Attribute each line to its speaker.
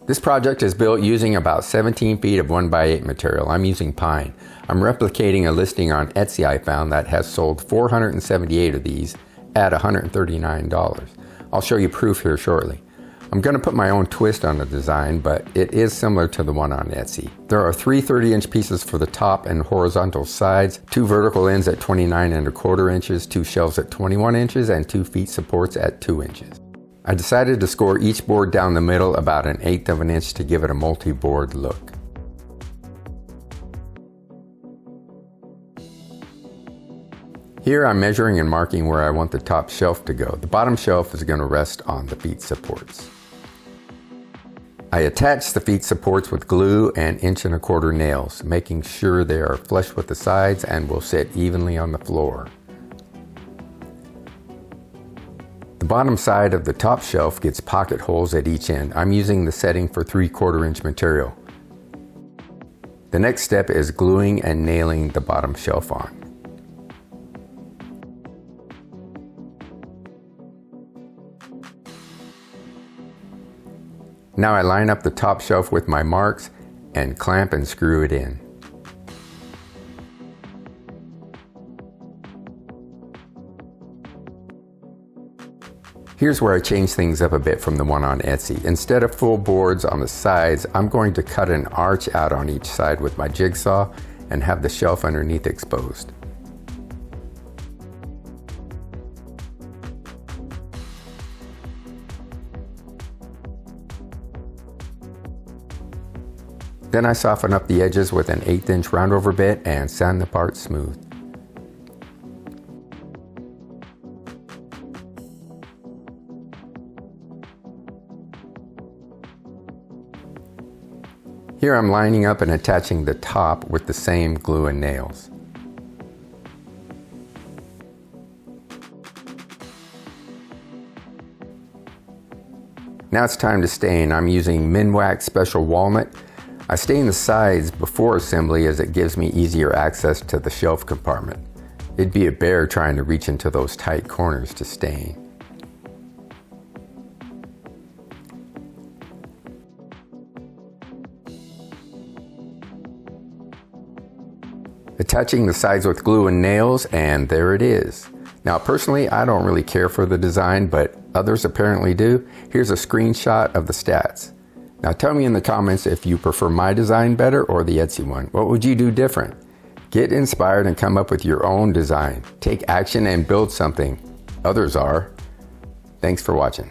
Speaker 1: This project is built using about 17 feet of 1x8 material. I'm using pine. I'm replicating a listing on Etsy I found that has sold 478 of these at $139. I'll show you proof here shortly. I'm going to put my own twist on the design, but it is similar to the one on Etsy. There are 3 30-inch pieces for the top and horizontal sides, 2 vertical ends at 29¼ inches, 2 shelves at 21 inches, and 2 feet supports at 2 inches. I decided to score each board down the middle about 1/8 of an inch to give it a multi-board look. Here I'm measuring and marking where I want the top shelf to go. The bottom shelf is going to rest on the feet supports. I attach the feet supports with glue and 1¼ inch nails, making sure they are flush with the sides and will sit evenly on the floor. The bottom side of the top shelf gets pocket holes at each end. I'm using the setting for 3/4 inch material. The next step is gluing and nailing the bottom shelf on. Now I line up the top shelf with my marks and clamp and screw it in. Here's where I change things up a bit from the one on Etsy. Instead of full boards on the sides, I'm going to cut an arch out on each side with my jigsaw and have the shelf underneath exposed. Then I soften up the edges with an 1/8 inch roundover bit and sand the part smooth. Here I'm lining up and attaching the top with the same glue and nails. Now it's time to stain. I'm using Minwax Special Walnut. I stain the sides before assembly as it gives me easier access to the shelf compartment. It'd be a bear trying to reach into those tight corners to stain. Attaching the sides with glue and nails, and there it is. Now personally, I don't really care for the design, but others apparently do. Here's a screenshot of the stats. Now tell me in the comments if you prefer my design better or the Etsy one. What would you do different? Get inspired and come up with your own design. Take action and build something. Others are. Thanks for watching.